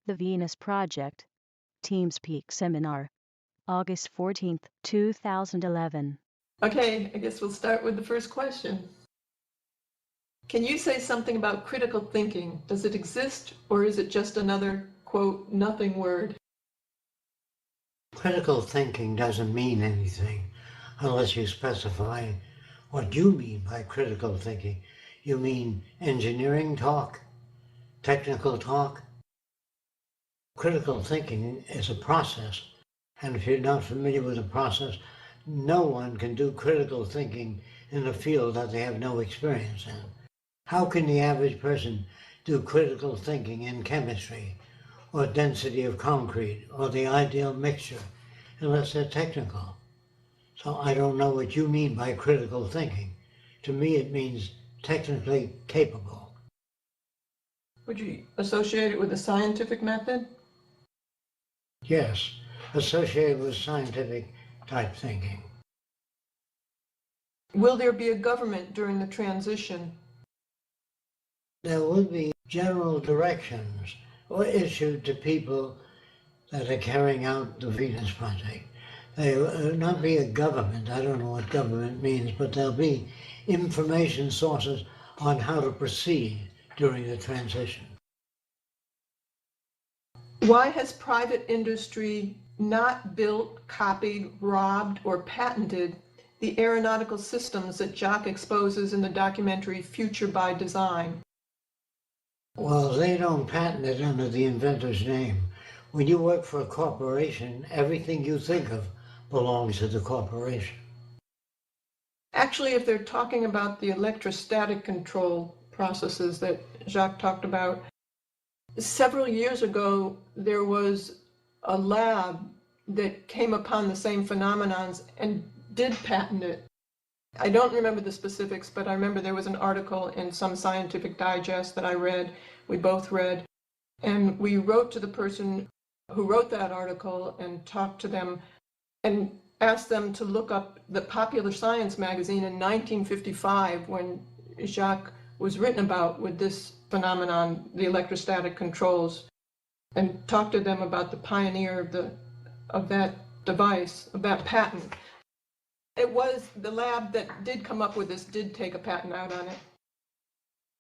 The Venus Project, Teamspeak Seminar, August 14, 2011. Okay, I guess we'll start with the first question. Can you say something about critical thinking? Does it exist, or is it just another, quote, nothing word? Critical thinking doesn't mean anything unless you specify what you mean by critical thinking. You mean engineering talk? Technical talk? Critical thinking is a process, and if you're not familiar with the process, no one can do critical thinking in a field that they have no experience in. How can the average person do critical thinking in chemistry, or density of concrete, or the ideal mixture, unless they're technical? So I don't know what you mean by critical thinking. To me, it means technically capable. Would you associate it with a scientific method? Yes, associated with scientific type thinking. Will there be a government during the transition? There will be general directions issued to people that are carrying out the Venus Project. There will not be a government, I don't know what government means, but there'll be information sources on how to proceed during the transition. Why has private industry not built, copied, robbed, or patented the aeronautical systems that Jacques exposes in the documentary Future by Design? Well, they don't patent it under the inventor's name. When you work for a corporation, everything you think of belongs to the corporation. Actually, if they're talking about the electrostatic control processes that Jacques talked about, several years ago, there was a lab that came upon the same phenomenons and did patent it. I don't remember the specifics, but I remember there was an article in some scientific digest that I read, we both read, and we wrote to the person who wrote that article and talked to them and asked them to look up the Popular Science magazine in 1955 when Jacques was written about with this phenomenon, the electrostatic controls, and talk to them about the pioneer of that device, of that patent. It was the lab that did come up with this did take a patent out on it.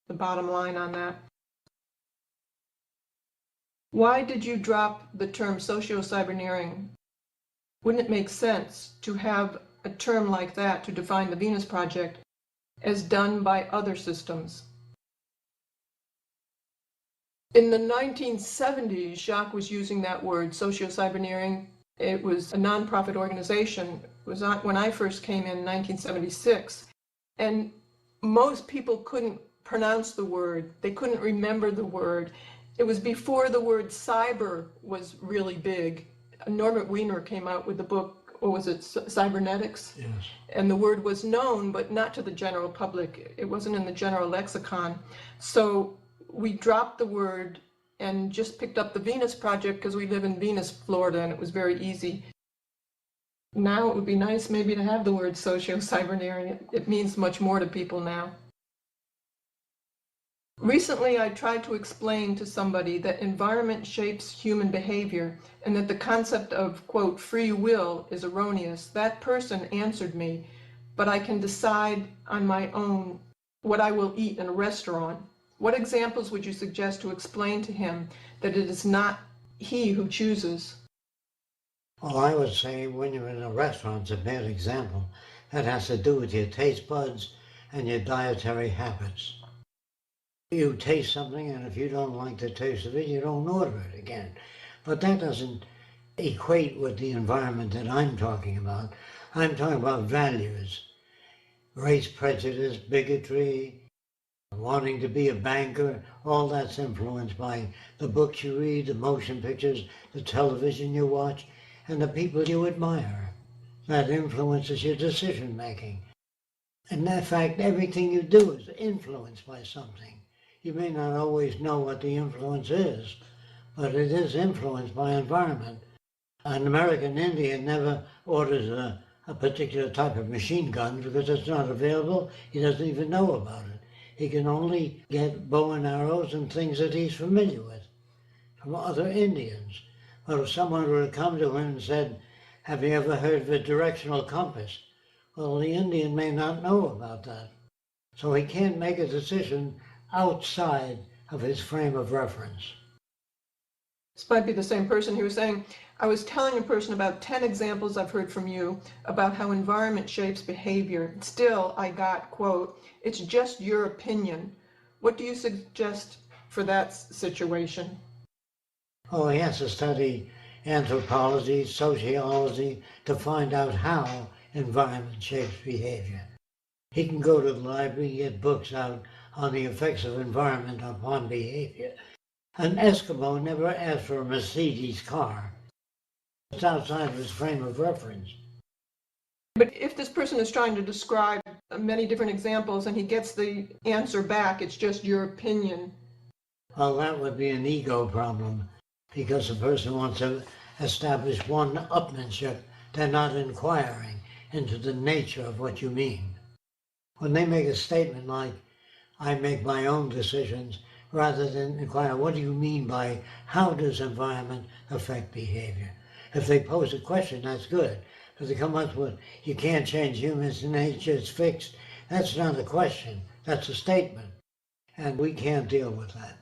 The bottom line on that. Why did you drop the term socio-cyberneering? Wouldn't it make sense to have a term like that to define the Venus Project as done by other systems? In the 1970s, Jacques was using that word, socio-cyberneering. It was a nonprofit organization. It was when I first came in 1976. And most people couldn't pronounce the word. They couldn't remember the word. It was before the word cyber was really big. Norbert Wiener came out with the book, what was it, Cybernetics? Yes. And the word was known, but not to the general public. It wasn't in the general lexicon. So we dropped the word and just picked up the Venus Project because we live in Venus, Florida, and it was very easy. Now it would be nice maybe to have the word socio-cyberneering. It means much more to people now. Recently, I tried to explain to somebody that environment shapes human behavior and that the concept of, quote, free will is erroneous. That person answered me, but I can decide on my own what I will eat in a restaurant. What examples would you suggest to explain to him that it is not he who chooses? Well, I would say when you're in a restaurant, it's a bad example. That has to do with your taste buds and your dietary habits. You taste something, and if you don't like the taste of it, you don't order it again. But that doesn't equate with the environment that I'm talking about. I'm talking about values, race prejudice, bigotry, wanting to be a banker. All that's influenced by the books you read, the motion pictures, the television you watch, and the people you admire. That influences your decision making. And in fact, everything you do is influenced by something. You may not always know what the influence is, but it is influenced by environment. An American Indian never orders a particular type of machine gun because it's not available. He doesn't even know about it. He can only get bow and arrows and things that he's familiar with. from other Indians. But if someone were to come to him and said, have you ever heard of a directional compass? Well, the Indian may not know about that. So he can't make a decision outside of his frame of reference. This might be the same person who was saying, I was telling a person about 10 examples I've heard from you about how environment shapes behavior. Still, I got, quote, it's just your opinion. What do you suggest for that situation? Oh, he has to study anthropology, sociology to find out how environment shapes behavior. He can go to the library and get books out on the effects of environment upon behavior. An Eskimo never asked for a Mercedes car. It's outside of his frame of reference. But if this person is trying to describe many different examples and he gets the answer back, it's just your opinion. Well, that would be an ego problem, because the person wants to establish one-upmanship. They're not inquiring into the nature of what you mean. When they make a statement like, I make my own decisions, rather than inquire, what do you mean by how does environment affect behavior? If they pose a question, that's good. If they come up with, you can't change human nature, it's fixed, that's not a question, that's a statement. And we can't deal with that.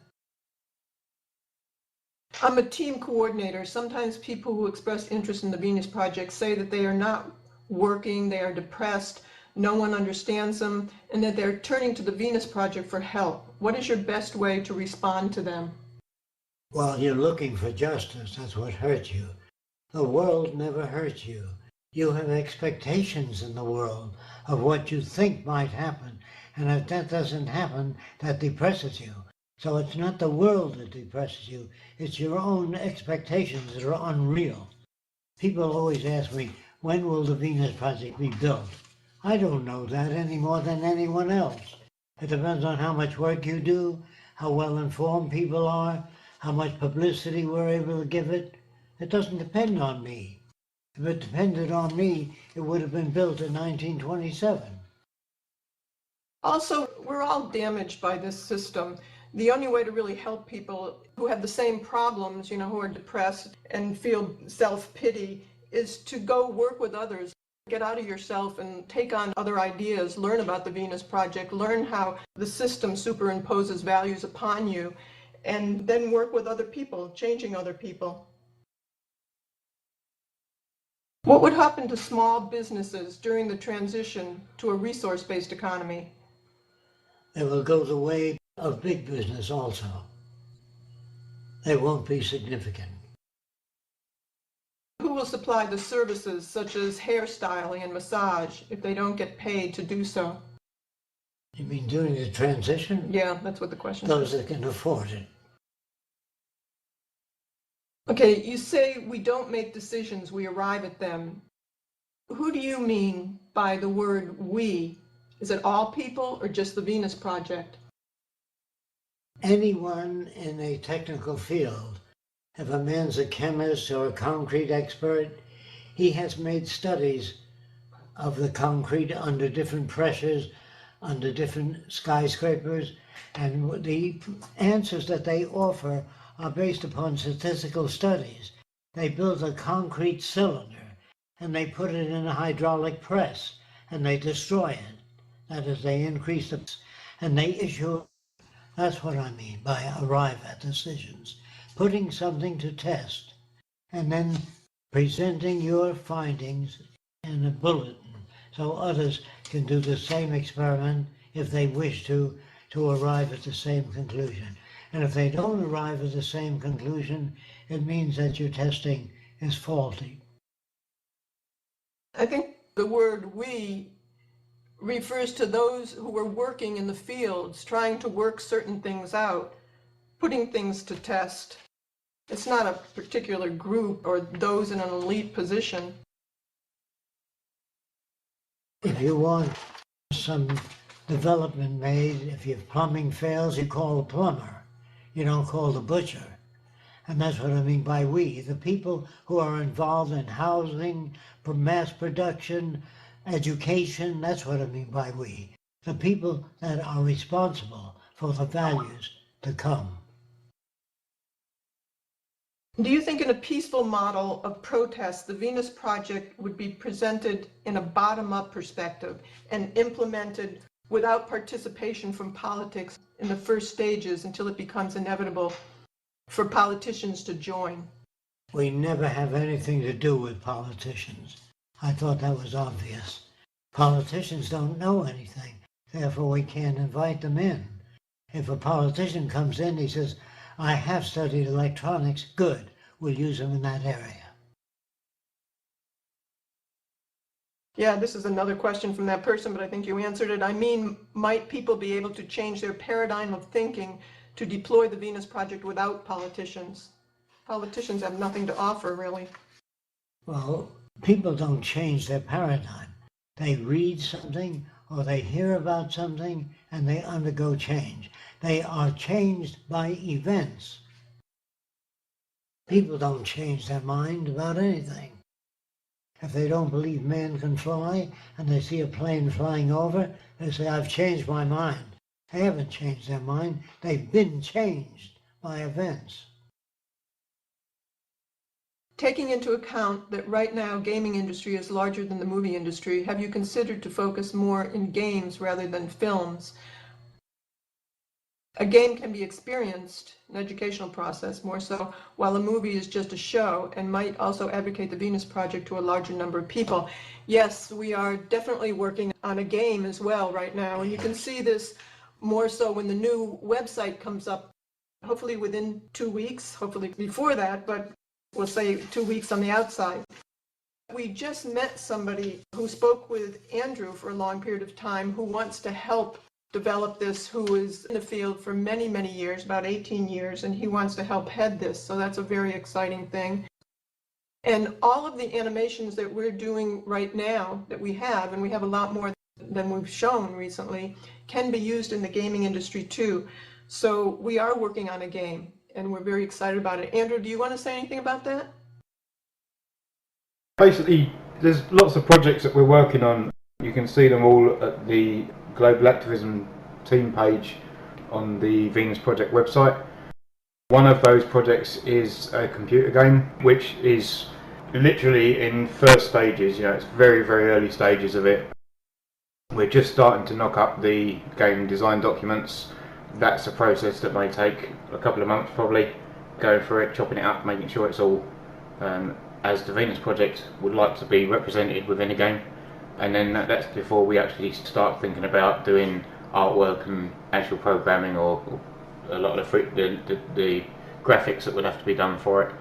I'm a team coordinator. Sometimes people who express interest in the Venus Project say that they are not working, they are depressed, no one understands them, and that they're turning to the Venus Project for help. What is your best way to respond to them? Well, you're looking for justice, that's what hurt you. The world never hurts you. You have expectations in the world of what you think might happen, and if that doesn't happen, that depresses you. So it's not the world that depresses you, it's your own expectations that are unreal. People always ask me, when will the Venus Project be built? I don't know that any more than anyone else. It depends on how much work you do, how well informed people are, how much publicity we're able to give it. It doesn't depend on me. If it depended on me, it would have been built in 1927. Also, we're all damaged by this system. The only way to really help people who have the same problems, who are depressed and feel self-pity, is to go work with others. Get out of yourself and take on other ideas, learn about the Venus Project, learn how the system superimposes values upon you, and then work with other people, changing other people. What would happen to small businesses during the transition to a resource-based economy? It will go the way of big business also. They won't be significant. Who will supply the services such as hairstyling and massage if they don't get paid to do so? You mean during the transition? Yeah, that's what the question is. Those that can afford it. Okay, you say we don't make decisions, we arrive at them. Who do you mean by the word we? Is it all people or just the Venus Project? Anyone in a technical field, if a man's a chemist or a concrete expert, he has made studies of the concrete under different pressures, under different skyscrapers, and the answers that they offer are based upon statistical studies. They build a concrete cylinder and they put it in a hydraulic press and they destroy it. That is, they increase the, and they issue. That's what I mean by arrive at decisions. Putting something to test and then presenting your findings in a bulletin so others can do the same experiment if they wish to arrive at the same conclusion. And if they don't arrive at the same conclusion, it means that your testing is faulty. I think the word we refers to those who are working in the fields, trying to work certain things out, putting things to test. It's not a particular group or those in an elite position. If you want some development made, if your plumbing fails, you call a plumber. You don't call the butcher. And that's what I mean by we. The people who are involved in housing, mass production, education, that's what I mean by we. The people that are responsible for the values to come. Do you think in a peaceful model of protest, the Venus Project would be presented in a bottom-up perspective and implemented without participation from politics in the first stages until it becomes inevitable for politicians to join? We never have anything to do with politicians. I thought that was obvious. Politicians don't know anything, therefore we can't invite them in. If a politician comes in, he says, I have studied electronics, good, we'll use them in that area. Yeah, this is another question from that person, but I think you answered it. I mean, might people be able to change their paradigm of thinking to deploy the Venus Project without politicians? Politicians have nothing to offer, really. Well, people don't change their paradigm. They read something or they hear about something and they undergo change. They are changed by events. People don't change their mind about anything. If they don't believe man can fly and they see a plane flying over, they say, I've changed my mind. They haven't changed their mind. They've been changed by events. Taking into account that right now gaming industry is larger than the movie industry, have you considered to focus more in games rather than films? A game can be experienced, an educational process more so, while a movie is just a show, and might also advocate the Venus Project to a larger number of people. Yes, we are definitely working on a game as well right now, and you can see this more so when the new website comes up, hopefully within 2 weeks, hopefully before that, but we'll say 2 weeks on the outside. We just met somebody who spoke with Andrew for a long period of time who wants to help develop this, who is in the field for many, many years, about 18 years, and he wants to help head this. So that's a very exciting thing. And all of the animations that we're doing right now that we have, and we have a lot more than we've shown recently, can be used in the gaming industry too. So we are working on a game, and we're very excited about it. Andrew, do you want to say anything about that? Basically, there's lots of projects that we're working on. You can see them all at the Global Activism team page on the Venus Project website. One of those projects is a computer game, which is literally in first stages. It's very, very early stages of it. We're just starting to knock up the game design documents. That's a process that may take a couple of months probably, going through it, chopping it up, making sure it's all as the Venus Project would like to be represented within a game. And then that's before we actually start thinking about doing artwork and actual programming, or a lot of the graphics that would have to be done for it.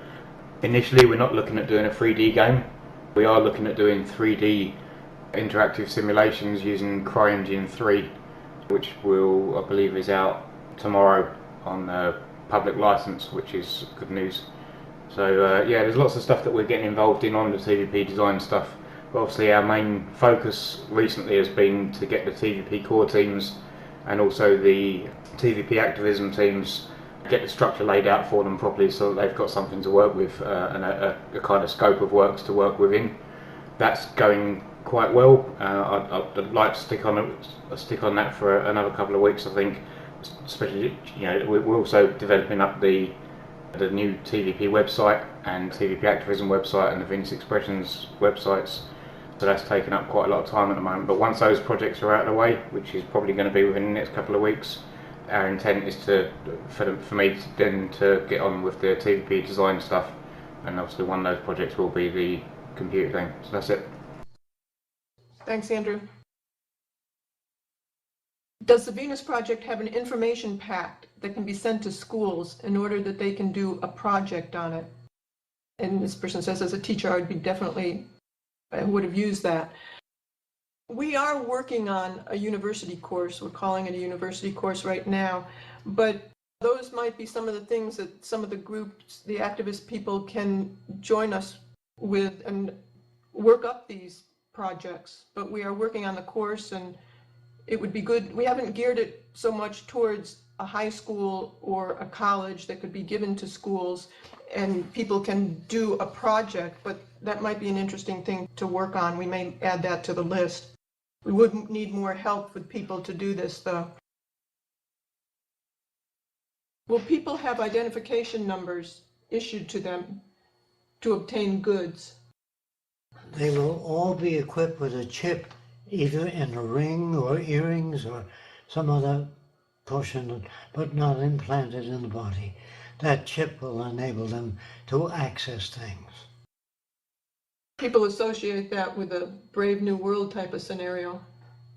Initially, we're not looking at doing a 3D game. We are looking at doing 3D interactive simulations using CryEngine 3, which I believe is out tomorrow on public license, which is good news. So yeah, there's lots of stuff that we're getting involved in on the TVP design stuff. But obviously our main focus recently has been to get the TVP core teams and also the TVP activism teams, get the structure laid out for them properly so that they've got something to work with and a kind of scope of works to work within. That's going quite well. I'd like to stick on that for another couple of weeks, I think. Especially, we're also developing up the new TVP website and TVP activism website and the Venus Expressions websites. So that's taken up quite a lot of time at the moment. But once those projects are out of the way, which is probably going to be within the next couple of weeks, our intent is for me to get on with the TVP design stuff. And obviously one of those projects will be the computer game. So that's it. Thanks, Andrew. Does the Venus Project have an information pack that can be sent to schools in order that they can do a project on it? And this person says, as a teacher, I would have used that. We are working on a university course. We're calling it a university course right now, but those might be some of the things that some of the groups, the activist people, can join us with and work up these projects. But we are working on the course, and it would be good. We haven't geared it so much towards a high school or a college that could be given to schools and people can do a project, but that might be an interesting thing to work on. We may add that to the list. We would need more help with people to do this, though. Will people have identification numbers issued to them to obtain goods? They will all be equipped with a chip, either in a ring or earrings or some other portion, but not implanted in the body. That chip will enable them to access things. People associate that with a Brave New World type of scenario.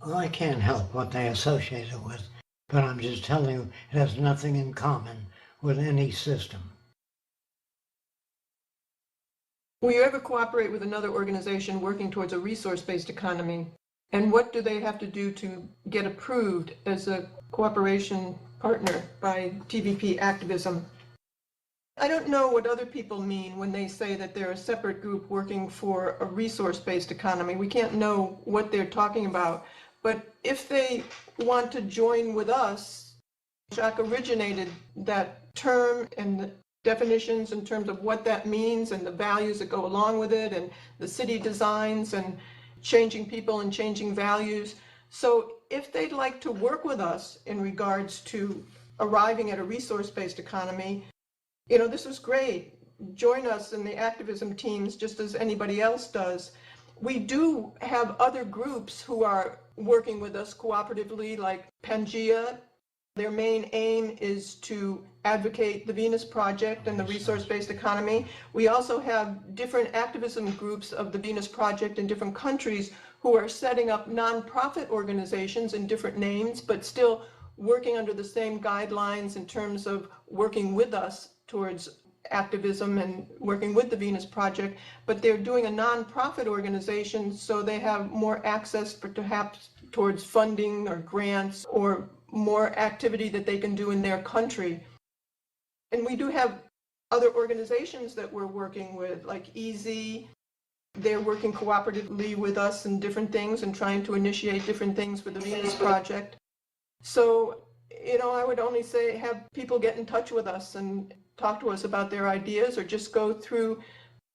Well, I can't help what they associate it with, but I'm just telling you it has nothing in common with any system. Will you ever cooperate with another organization working towards a resource-based economy? And what do they have to do to get approved as a cooperation partner by TVP activism? I don't know what other people mean when they say that they're a separate group working for a resource-based economy. We can't know what they're talking about. But if they want to join with us, Jacques originated that term and the definitions in terms of what that means and the values that go along with it and the city designs and changing people and changing values. So if they'd like to work with us in regards to arriving at a resource-based economy, this is great. Join us in the activism teams just as anybody else does. We do have other groups who are working with us cooperatively, like Pangea. Their main aim is to advocate the Venus Project and the resource-based economy. We also have different activism groups of the Venus Project in different countries who are setting up nonprofit organizations in different names, but still working under the same guidelines in terms of working with us towards activism and working with the Venus Project, but they're doing a nonprofit organization, so they have more access perhaps towards funding or grants or more activity that they can do in their country. And we do have other organizations that we're working with, like EZ. They're working cooperatively with us in different things and trying to initiate different things for the Venus Project. So, I would only say have people get in touch with us and talk to us about their ideas, or just go through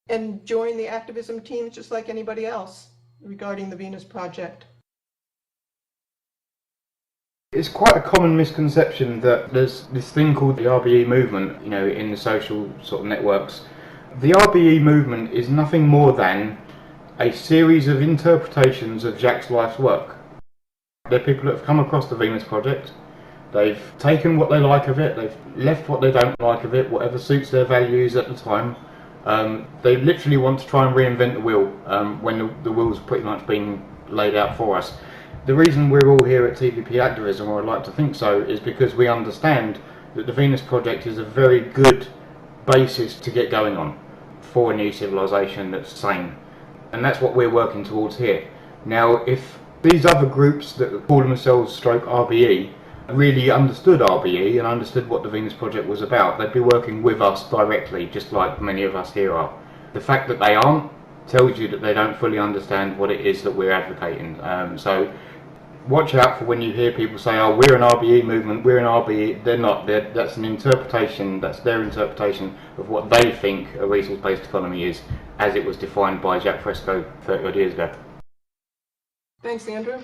and join the activism teams just like anybody else regarding the Venus Project. It's quite a common misconception that there's this thing called the RBE movement, in the social sort of networks. The RBE movement is nothing more than a series of interpretations of Jacques' life's work. They're people that have come across the Venus Project. They've taken what they like of it, they've left what they don't like of it, whatever suits their values at the time. They literally want to try and reinvent the wheel when the wheel's pretty much been laid out for us. The reason we're all here at TVP Activism, or I'd like to think so, is because we understand that the Venus Project is a very good basis to get going on for a new civilization that's sane. And that's what we're working towards here. Now, if these other groups that call themselves stroke RBE really understood RBE and understood what the Venus Project was about, they'd be working with us directly, just like many of us here are. The fact that they aren't tells you that they don't fully understand what it is that we're advocating. So watch out for when you hear people say, oh, we're an RBE movement, we're an RBE. They're not. That's an interpretation, that's their interpretation of what they think a resource-based economy is, as it was defined by Jacques Fresco 30 odd years ago. Thanks, Andrew.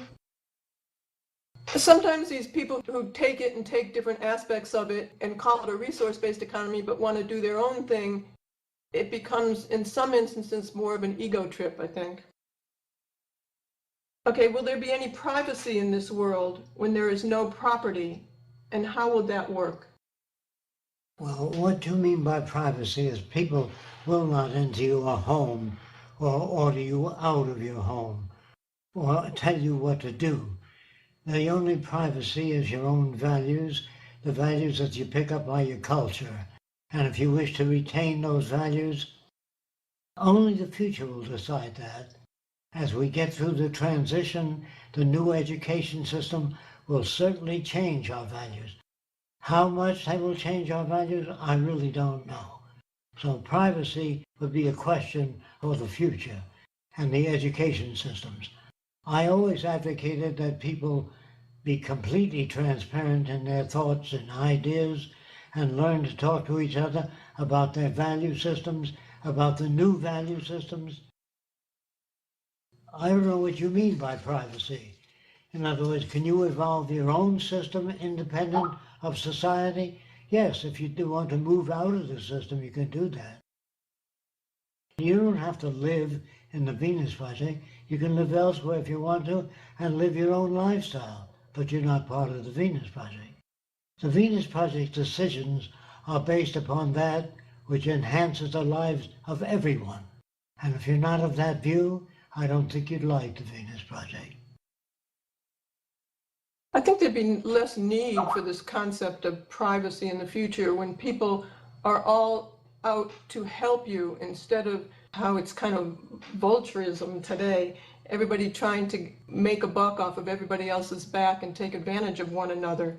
Sometimes these people who take it and take different aspects of it and call it a resource-based economy but want to do their own thing, it becomes, in some instances, more of an ego trip, I think. Okay, will there be any privacy in this world when there is no property? And how will that work? Well, what you mean by privacy is people will not enter your home or order you out of your home or tell you what to do. The only privacy is your own values, the values that you pick up by your culture. And if you wish to retain those values, only the future will decide that. As we get through the transition, the new education system will certainly change our values. How much they will change our values, I really don't know. So privacy would be a question for the future and the education systems. I always advocated that people be completely transparent in their thoughts and ideas and learn to talk to each other about their value systems, about the new value systems. I don't know what you mean by privacy. In other words, can you evolve your own system independent of society? Yes, if you do want to move out of the system, you can do that. You don't have to live in the Venus Project. You can live elsewhere if you want to and live your own lifestyle, but you're not part of the Venus Project. The Venus Project decisions are based upon that which enhances the lives of everyone. And if you're not of that view, I don't think you'd like the Venus Project. I think there'd be less need for this concept of privacy in the future when people are all out to help you instead of how it's kind of vulturism today. Everybody trying to make a buck off of everybody else's back and take advantage of one another.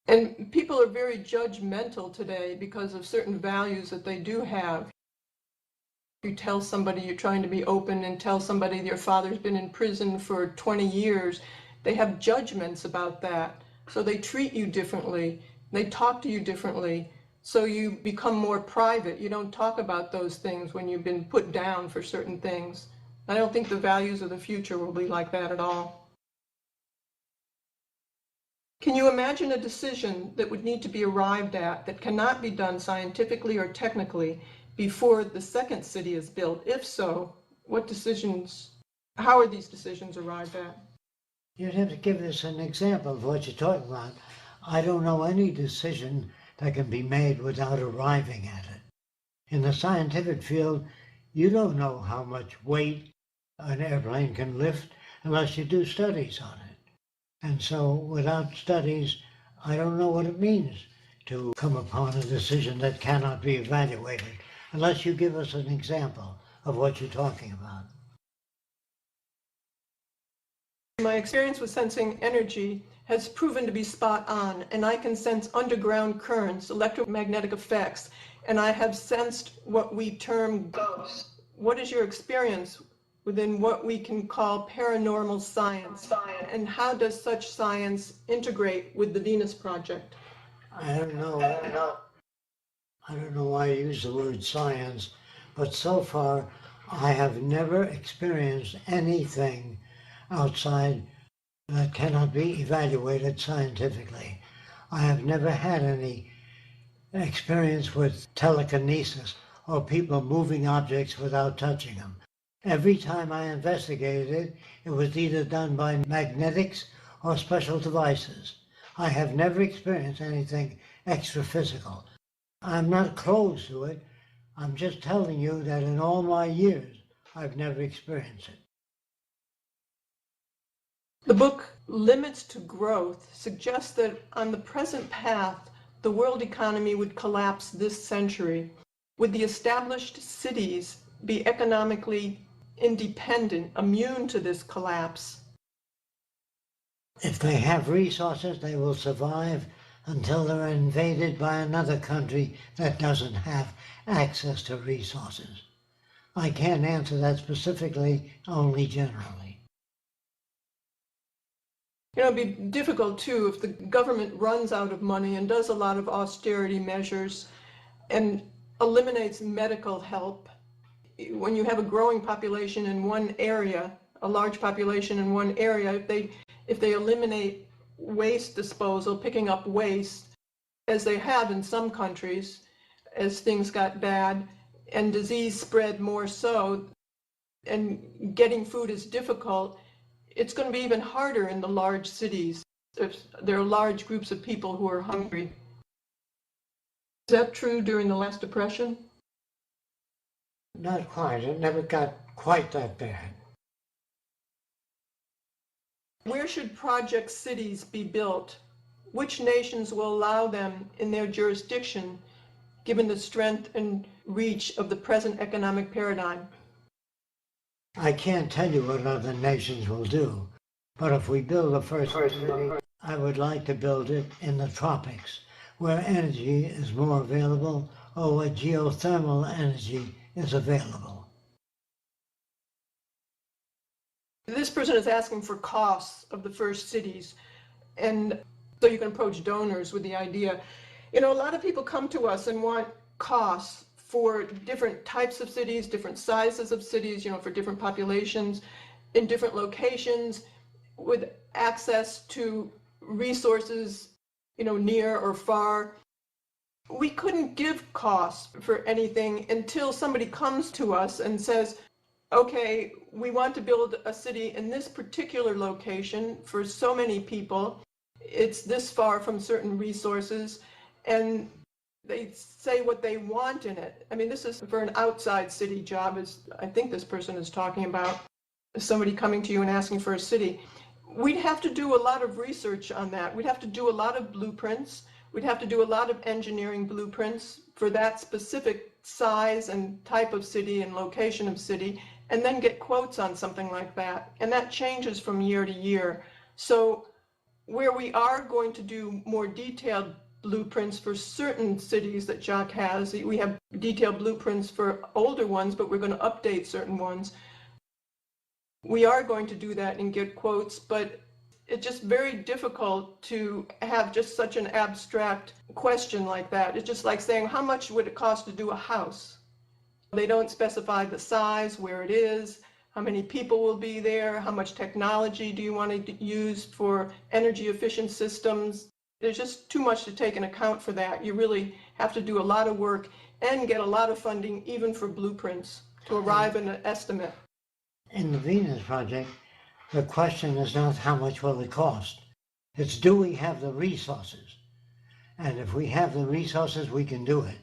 And people are very judgmental today because of certain values that they do have. You tell somebody you're trying to be open and tell somebody your father's been in prison for 20 years, they have judgments about that. So they treat you differently. They talk to you differently. So you become more private. You don't talk about those things when you've been put down for certain things. I don't think the values of the future will be like that at all. Can you imagine a decision that would need to be arrived at that cannot be done scientifically or technically before the second city is built? If so, how are these decisions arrived at? You'd have to give us an example of what you're talking about. I don't know any decision that can be made without arriving at it. In the scientific field, you don't know how much weight an airplane can lift unless you do studies on it. And so without studies, I don't know what it means to come upon a decision that cannot be evaluated unless you give us an example of what you're talking about. My experience with sensing energy has proven to be spot on, and I can sense underground currents, electromagnetic effects, and I have sensed what we term ghosts. What is your experience within what we can call paranormal science, and how does such science integrate with the Venus Project? I don't know why I use the word science, but so far I have never experienced anything outside that cannot be evaluated scientifically. I have never had any experience with telekinesis or people moving objects without touching them. Every time I investigated it, it was either done by magnetics or special devices. I have never experienced anything extra-physical. I'm not close to it. I'm just telling you that in all my years, I've never experienced it. The book Limits to Growth suggests that on the present path, the world economy would collapse this century. Would the established cities be economically independent, immune to this collapse? If they have resources, they will survive until they're invaded by another country that doesn't have access to resources. I can't answer that specifically, only generally. You know, it'd be difficult too if the government runs out of money and does a lot of austerity measures and eliminates medical help. When you have a growing population in one area, a large population in one area, if they eliminate waste disposal, picking up waste, as they have in some countries, as things got bad and disease spread more so, and getting food is difficult, it's going to be even harder in the large cities if there are large groups of people who are hungry. Is that true during the last Depression? Not quite. It never got quite that bad. Where should project cities be built? Which nations will allow them in their jurisdiction, given the strength and reach of the present economic paradigm? I can't tell you what other nations will do, but if we build the first city, I would like to build it in the tropics, where energy is more available or where geothermal energy is available. This person is asking for costs of the first cities, and so you can approach donors with the idea. You know, a lot of people come to us and want costs for different types of cities, different sizes of cities, you know, for different populations, in different locations, with access to resources near or far. We couldn't give costs for anything until somebody comes to us and says, okay, we want to build a city in this particular location for so many people. It's this far from certain resources, and they say what they want in it. I mean, this is for an outside city job, as I think this person is talking about, somebody coming to you and asking for a city. We'd have to do a lot of research on that. We'd have to do a lot of blueprints. We'd have to do a lot of engineering blueprints for that specific size and type of city and location of city, and then get quotes on something like that. And that changes from year to year. So where we are going to do more detailed blueprints for certain cities that Jacques has, we have detailed blueprints for older ones, but we're going to update certain ones. We are going to do that and get quotes, but it's just very difficult to have just such an abstract question like that. It's just like saying, how much would it cost to do a house? They don't specify the size, where it is, how many people will be there, how much technology do you want to use for energy efficient systems. There's just too much to take into account for that. You really have to do a lot of work and get a lot of funding even for blueprints to arrive at an estimate. In the Venus Project, the question is not how much will it cost. It's do we have the resources? And if we have the resources, we can do it.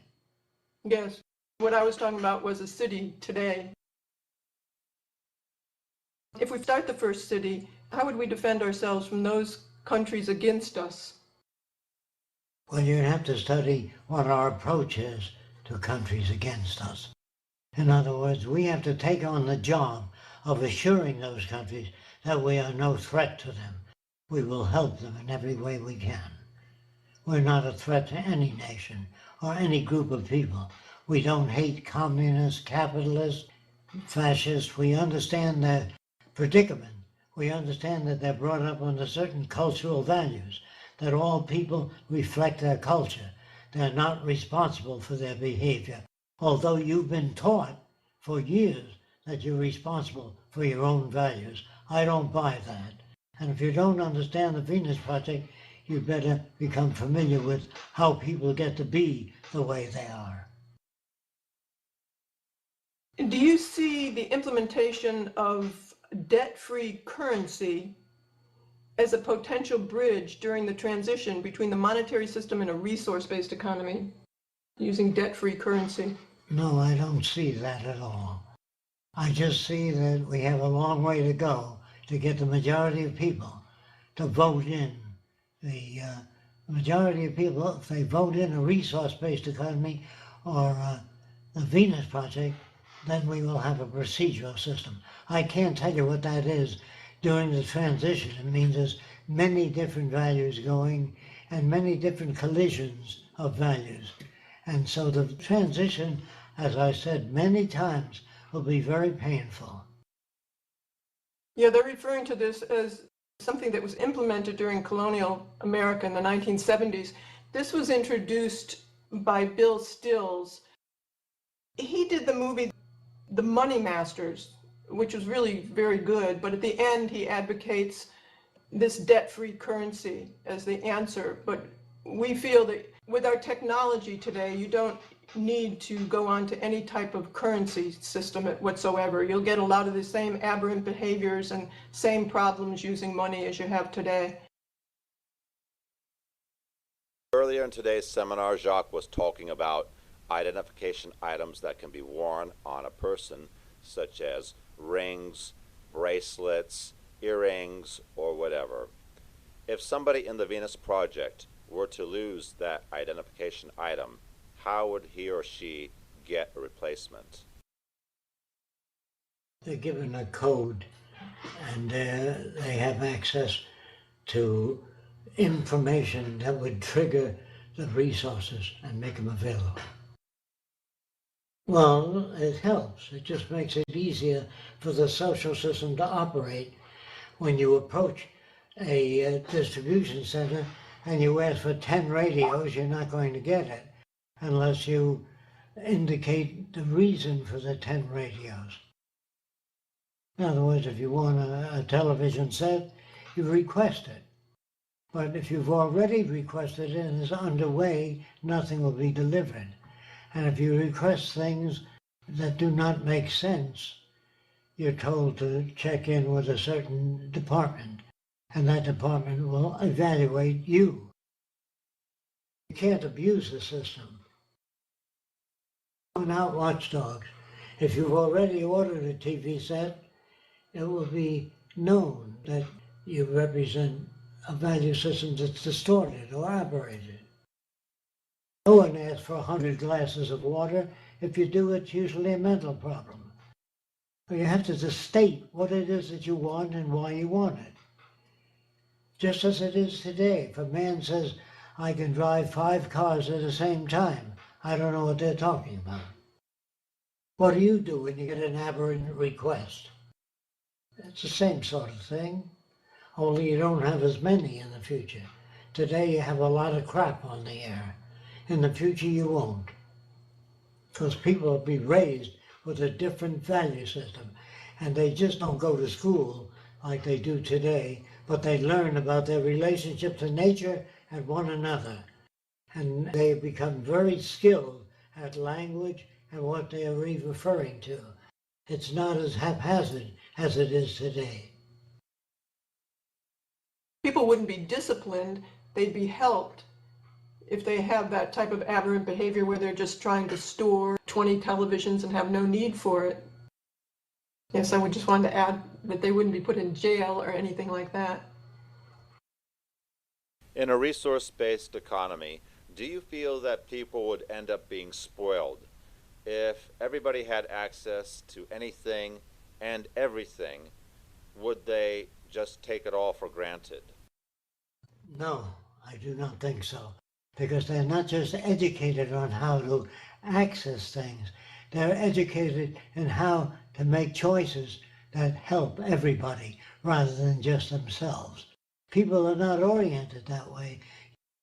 Yes. What I was talking about was a city today. If we start the first city, how would we defend ourselves from those countries against us? Well, you'd have to study what our approach is to countries against us. In other words, we have to take on the job of assuring those countries that we are no threat to them. We will help them in every way we can. We're not a threat to any nation or any group of people. We don't hate communists, capitalists, fascists. We understand their predicament. We understand that they're brought up under certain cultural values, that all people reflect their culture. They're not responsible for their behavior. Although you've been taught for years that you're responsible for your own values. I don't buy that. And if you don't understand the Venus Project, you better become familiar with how people get to be the way they are. Do you see the implementation of debt-free currency as a potential bridge during the transition between the monetary system and a resource-based economy, using debt-free currency? No, I don't see that at all. I just see that we have a long way to go to get the majority of people to vote in. The majority of people, if they vote in a resource-based economy or the Venus Project, then we will have a procedural system. I can't tell you what that is during the transition. It means there's many different values going and many different collisions of values. And so the transition, as I said many times, will be very painful. Yeah, they're referring to this as something that was implemented during colonial America in the 1970s. This was introduced by Bill Stills. He did the movie The Money Masters, which was really very good, but at the end he advocates this debt-free currency as the answer. But we feel that with our technology today, you don't need to go on to any type of currency system whatsoever. You'll get a lot of the same aberrant behaviors and same problems using money as you have today. Earlier in today's seminar, Jacques was talking about identification items that can be worn on a person, such as rings, bracelets, earrings, or whatever. If somebody in the Venus Project were to lose that identification item, how would he or she get a replacement? They're given a code and they have access to information that would trigger the resources and make them available. Well, it helps. It just makes it easier for the social system to operate. When you approach a distribution center and you ask for 10 radios, you're not going to get it unless you indicate the reason for the 10 radios. In other words, if you want a television set, you request it. But if you've already requested it and it's underway, nothing will be delivered. And if you request things that do not make sense, you're told to check in with a certain department, and that department will evaluate you. You can't abuse the system. Out watchdogs. If you've already ordered a TV set, it will be known that you represent a value system that's distorted or aberrated. No one asks for 100 glasses of water. If you do, it's usually a mental problem. You have to just state what it is that you want and why you want it. Just as it is today. If a man says, I can drive 5 cars at the same time, I don't know what they're talking about. What do you do when you get an aberrant request? It's the same sort of thing, only you don't have as many in the future. Today you have a lot of crap on the air. In the future you won't. Because people will be raised with a different value system. And they just don't go to school like they do today, but they learn about their relationship to nature and one another. And they become very skilled at language and what they are referring to. It's not as haphazard as it is today. People wouldn't be disciplined, they'd be helped if they have that type of aberrant behavior where they're just trying to store 20 televisions and have no need for it. Yes, I would just want to add that they wouldn't be put in jail or anything like that. In a resource-based economy, do you feel that people would end up being spoiled if everybody had access to anything and everything? Would they just take it all for granted? No, I do not think so. Because they're not just educated on how to access things, they're educated in how to make choices that help everybody rather than just themselves. People are not oriented that way.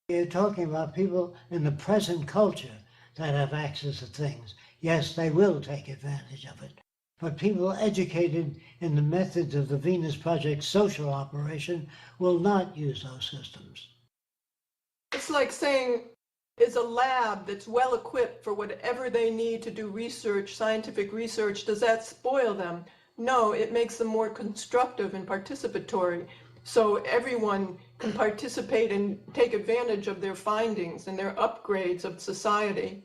You're talking about people in the present culture that have access to things. Yes, they will take advantage of it. But people educated in the methods of the Venus Project social operation will not use those systems. It's like saying, is a lab that's well equipped for whatever they need to do research, scientific research, does that spoil them? No, it makes them more constructive and participatory. So everyone can participate and take advantage of their findings and their upgrades of society.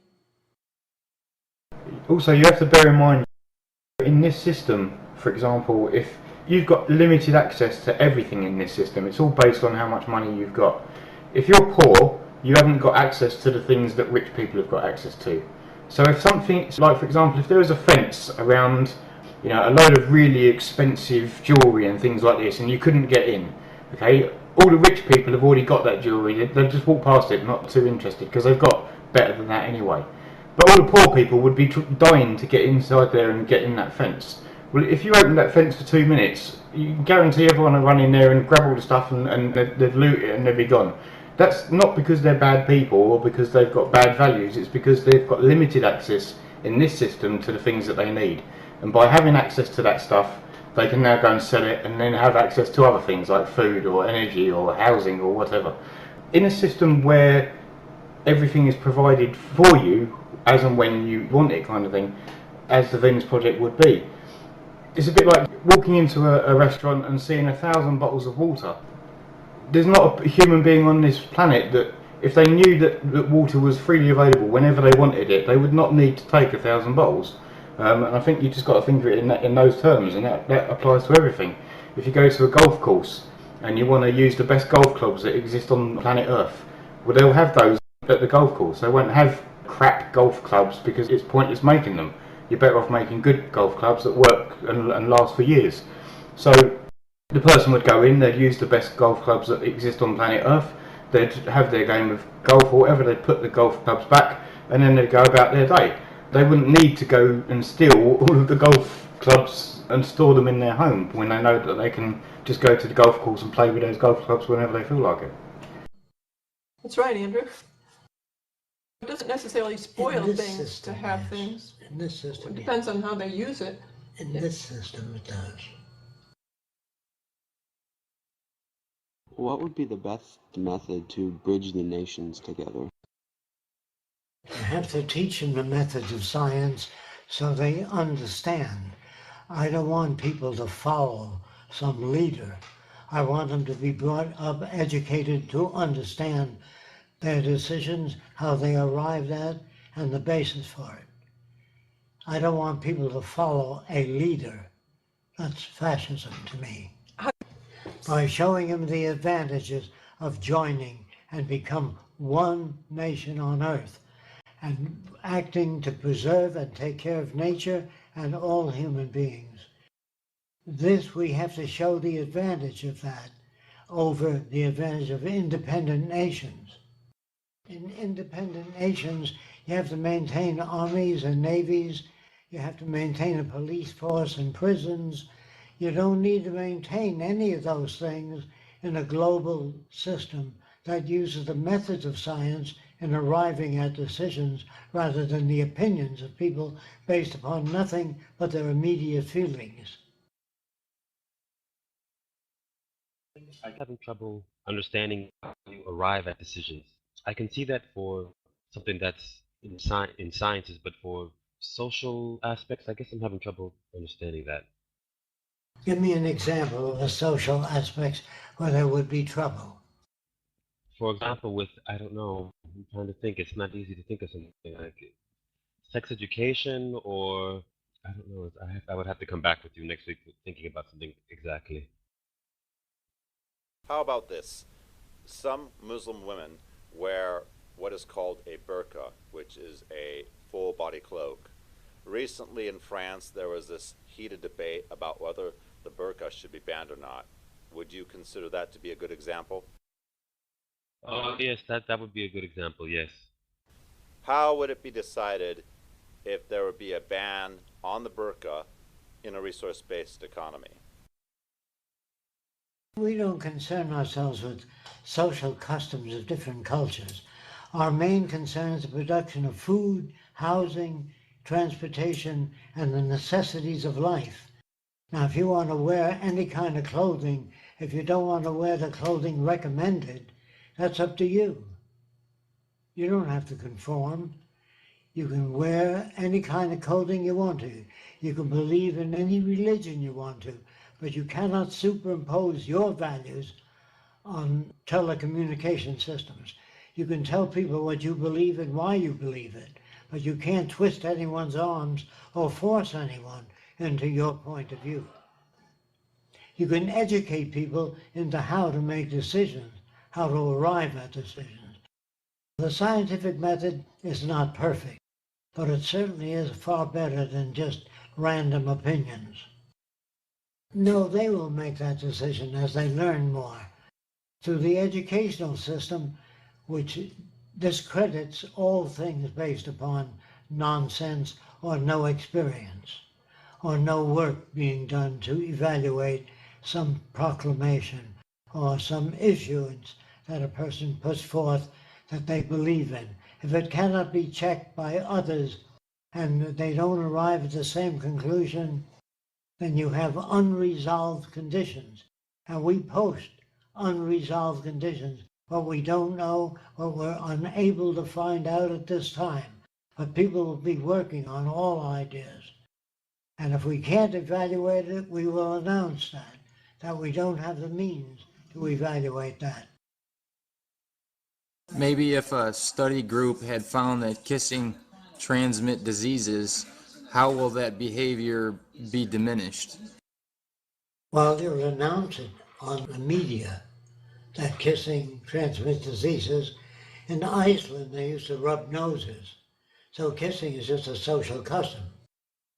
Also, you have to bear in mind, in this system, for example, if you've got limited access to everything in this system, it's all based on how much money you've got. If you're poor, you haven't got access to the things that rich people have got access to. So if something, like for example, if there was a fence around, you know, a load of really expensive jewellery and things like this, and you couldn't get in, okay, all the rich people have already got that jewellery, they'll just walk past it, not too interested, because they've got better than that anyway. But all the poor people would be dying to get inside there and get in that fence. Well, if you open that fence for 2 minutes, you can guarantee everyone will run in there and grab all the stuff and they'd loot it and they'd be gone. That's not because they're bad people or because they've got bad values, it's because they've got limited access in this system to the things that they need. And by having access to that stuff, they can now go and sell it and then have access to other things like food or energy or housing or whatever. In a system where everything is provided for you as and when you want it, kind of thing, as the Venus Project would be, it's a bit like walking into a restaurant and seeing 1,000 bottles of water. There's not a human being on this planet that, if they knew that water was freely available whenever they wanted it, they would not need to take 1,000 bottles. And I think you just got to think of it in those terms, and that applies to everything. If you go to a golf course and you want to use the best golf clubs that exist on planet Earth, well, they'll have those at the golf course. They won't have crap golf clubs because it's pointless making them. You're better off making good golf clubs that work and last for years. So the person would go in, they'd use the best golf clubs that exist on planet Earth, they'd have their game of golf or whatever, they'd put the golf clubs back, and then they'd go about their day. They wouldn't need to go and steal all of the golf clubs and store them in their home when they know that they can just go to the golf course and play with those golf clubs whenever they feel like it. That's right, Andrew. It doesn't necessarily spoil things system, to have yes. things. In this system, It depends on how they use it. in this system it does. What would be the best method to bridge the nations together? You have to teach them the methods of science so they understand. I don't want people to follow some leader. I want them to be brought up, educated to understand their decisions, how they arrived at, and the basis for it. I don't want people to follow a leader. That's fascism to me. By showing them the advantages of joining and become one nation on earth and acting to preserve and take care of nature and all human beings. This, we have to show the advantage of that over the advantage of independent nations. In independent nations, you have to maintain armies and navies, you have to maintain a police force and prisons. You don't need to maintain any of those things in a global system that uses the methods of science in arriving at decisions rather than the opinions of people based upon nothing but their immediate feelings. I'm having trouble understanding how you arrive at decisions. I can see that for something that's in sciences, but for social aspects, I guess I'm having trouble understanding that. Give me an example of the social aspects where there would be trouble. For example, with, I don't know, I'm trying to think, it's not easy to think of something like sex education, or I don't know, I would have to come back with you next week thinking about something exactly. How about this? Some Muslim women wear what is called a burqa, which is a full body cloak. Recently in France, there was this heated debate about whether the burqa should be banned or not. Would you consider that to be a good example? Oh, yes, that would be a good example, yes. How would it be decided if there would be a ban on the burqa in a resource-based economy? We don't concern ourselves with social customs of different cultures. Our main concern is the production of food, housing, transportation, and the necessities of life. Now, if you want to wear any kind of clothing, if you don't want to wear the clothing recommended, that's up to you. You don't have to conform. You can wear any kind of clothing you want to. You can believe in any religion you want to, but you cannot superimpose your values on telecommunication systems. You can tell people what you believe and why you believe it, but you can't twist anyone's arms or force anyone into your point of view. You can educate people into how to make decisions, how to arrive at decisions. The scientific method is not perfect, but it certainly is far better than just random opinions. No, they will make that decision as they learn more. Through the educational system, which discredits all things based upon nonsense or no experience, or no work being done to evaluate some proclamation or some issuance that a person puts forth that they believe in. If it cannot be checked by others and they don't arrive at the same conclusion, then you have unresolved conditions. And we post unresolved conditions, what we don't know, what we're unable to find out at this time. But people will be working on all ideas. And if we can't evaluate it, we will announce that we don't have the means to evaluate that. Maybe if a study group had found that kissing transmit diseases, how will that behavior be diminished? Well, you'll announce it on the media that kissing transmits diseases. In Iceland, they used to rub noses. So kissing is just a social custom.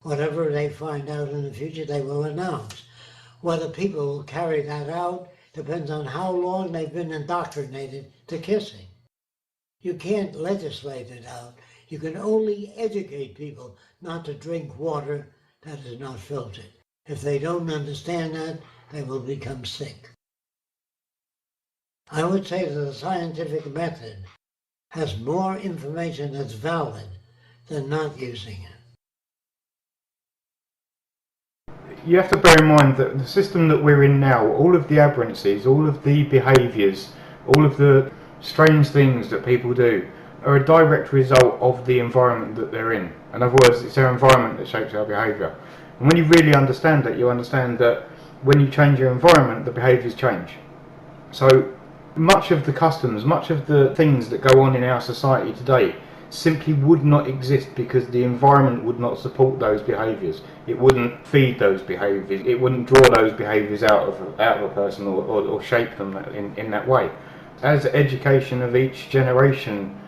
Whatever they find out in the future, they will announce. Whether people will carry that out depends on how long they've been indoctrinated to kissing. You can't legislate it out. You can only educate people not to drink water that is not filtered. If they don't understand that, they will become sick. I would say that the scientific method has more information that's valid than not using it. you have to bear in mind that the system that we're in now, all of the aberrancies, all of the behaviours, all of the strange things that people do are a direct result of the environment that they're in. In other words, it's our environment that shapes our behaviour. And when you really understand that, you understand that when you change your environment, the behaviours change. So much of the customs, much of the things that go on in our society today simply would not exist because the environment would not support those behaviours. It wouldn't feed those behaviours. It wouldn't draw those behaviours out of a person or shape them in that way. As education of each generation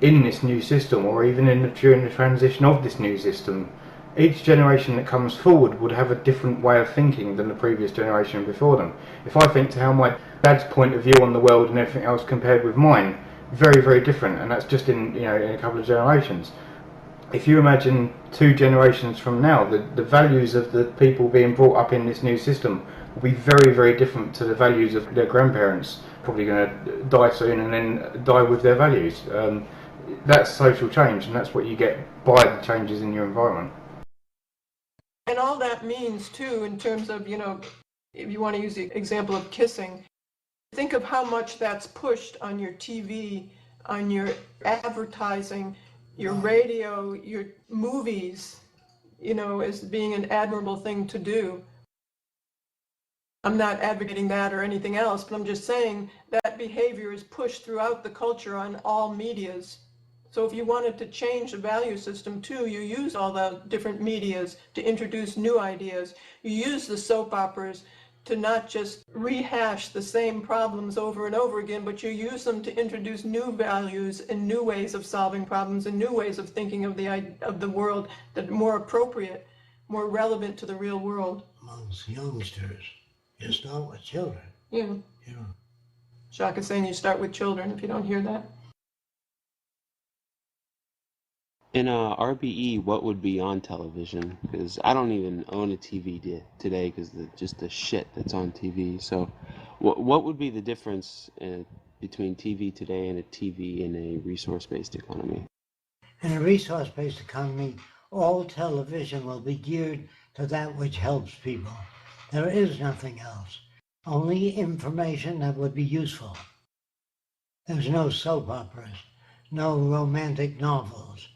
in this new system, or even during the transition of this new system, each generation that comes forward would have a different way of thinking than the previous generation before them. If I think to how my dad's point of view on the world and everything else compared with mine, very, very different, and that's just in a couple of generations. If you imagine 2 generations from now, the values of the people being brought up in this new system will be very, very different to the values of their grandparents, probably going to die soon and then die with their values. That's social change, and that's what you get by the changes in your environment. And all that means too, in terms of, if you want to use the example of kissing, think of how much that's pushed on your TV, on your advertising, your radio, your movies, as being an admirable thing to do. I'm not advocating that or anything else, but I'm just saying that behavior is pushed throughout the culture on all medias. So if you wanted to change the value system too, you use all the different medias to introduce new ideas. You use the soap operas to not just rehash the same problems over and over again, but you use them to introduce new values and new ways of solving problems and new ways of thinking of the world that are more appropriate, more relevant to the real world. Amongst youngsters, you start with children. Yeah. Jacques is saying you start with children, if you don't hear that. In RBE, what would be on television? Because I don't even own a TV today because just the shit that's on TV. So what would be the difference between TV today and a TV in a resource-based economy? In a resource-based economy, all television will be geared to that which helps people. There is nothing else. Only information that would be useful. There's no soap operas, no romantic novels.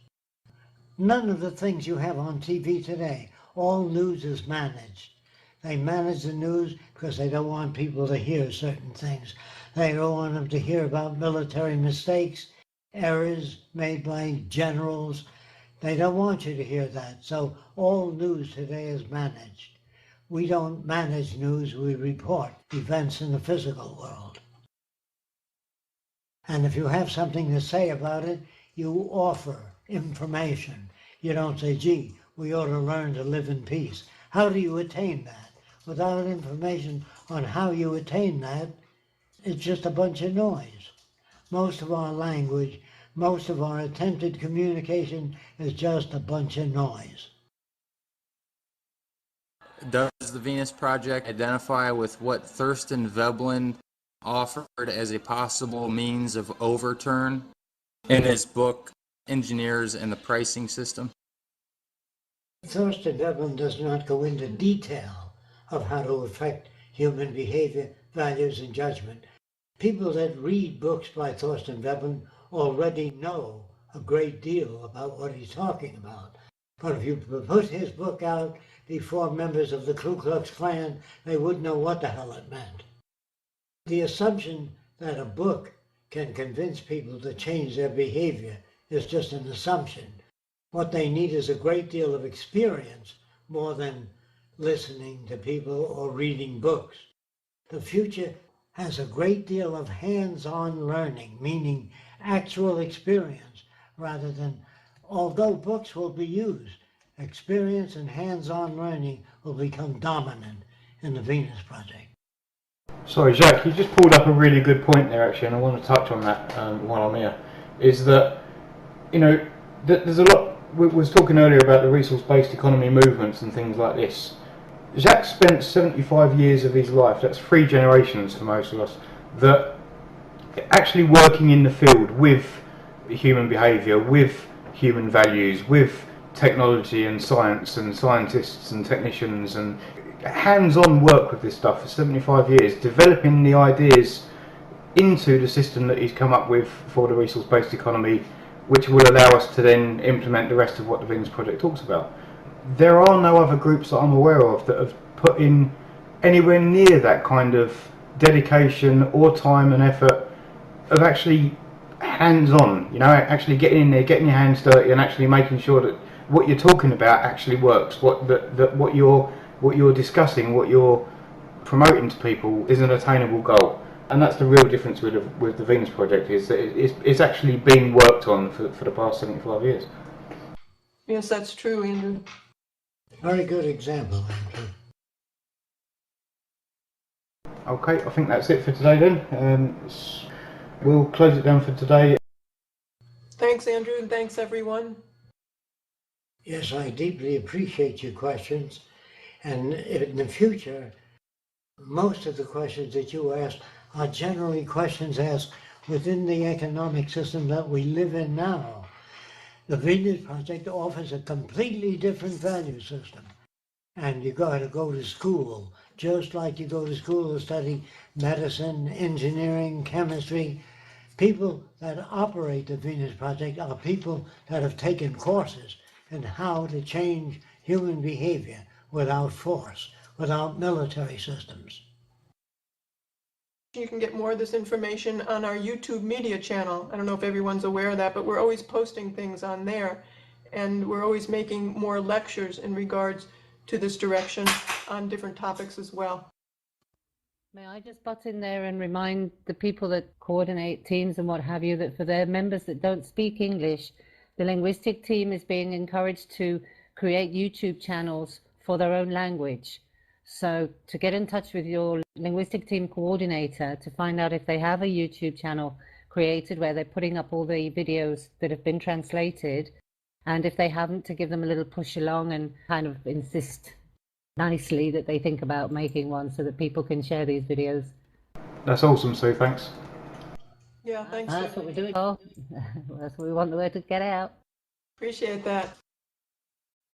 None of the things you have on TV today. All news is managed. They manage the news because they don't want people to hear certain things. They don't want them to hear about military mistakes, errors made by generals. They don't want you to hear that. So all news today is managed. We don't manage news, we report events in the physical world. And if you have something to say about it, you offer information. You don't say, gee, we ought to learn to live in peace. How do you attain that? Without information on how you attain that, it's just a bunch of noise. Most of our language, most of our attempted communication is just a bunch of noise. Does the Venus Project identify with what Thurston Veblen offered as a possible means of overturn in his book, Engineers and the Pricing System? Thurston Veblen does not go into detail of how to affect human behavior, values, and judgment. People that read books by Thurston Veblen already know a great deal about what he's talking about. But if you put his book out before members of the Ku Klux Klan, they wouldn't know what the hell it meant. The assumption that a book can convince people to change their behavior is just an assumption. What they need is a great deal of experience more than listening to people or reading books. The future has a great deal of hands-on learning, meaning actual experience, rather than, although books will be used, experience and hands-on learning will become dominant in the Venus Project. Sorry, Jacques, you just pulled up a really good point there, actually, and I want to touch on that while I'm here. Is that, there's a lot. We was talking earlier about the resource-based economy movements and things like this. Jacques spent 75 years of his life, that's 3 generations for most of us, that actually working in the field with human behaviour, with human values, with technology and science and scientists and technicians, and hands-on work with this stuff for 75 years, developing the ideas into the system that he's come up with for the resource-based economy, which will allow us to then implement the rest of what the Venus Project talks about. There are no other groups that I'm aware of that have put in anywhere near that kind of dedication or time and effort of actually hands-on, you know, actually getting in there, getting your hands dirty, and actually making sure that what you're talking about actually works. What you're discussing, what you're promoting to people is an attainable goal, and that's the real difference with the Venus Project, is that it's actually being worked on for the past 75 years. Yes, that's true, Andrew. Very good example, Andrew. Okay, I think that's it for today then. We'll close it down for today. Thanks, Andrew, and thanks, everyone. Yes, I deeply appreciate your questions, and in the future, most of the questions that you ask are generally questions asked within the economic system that we live in now. The Venus Project offers a completely different value system. And you got to go to school, just like you go to school to study medicine, engineering, chemistry. People that operate the Venus Project are people that have taken courses in how to change human behavior without force, without military systems. You can get more of this information on our YouTube media channel. I don't know if everyone's aware of that, but we're always posting things on there. And we're always making more lectures in regards to this direction on different topics as well. May I just butt in there and remind the people that coordinate teams and what have you that for their members that don't speak English, the linguistic team is being encouraged to create YouTube channels for their own language. So to get in touch with your linguistic team coordinator to find out if they have a YouTube channel created where they're putting up all the videos that have been translated, and if they haven't, to give them a little push along and kind of insist nicely that they think about making one so that people can share these videos. That's awesome, Sue, thanks. Yeah, thanks. That's what we're doing. Oh, that's what we want the word to get out. Appreciate that.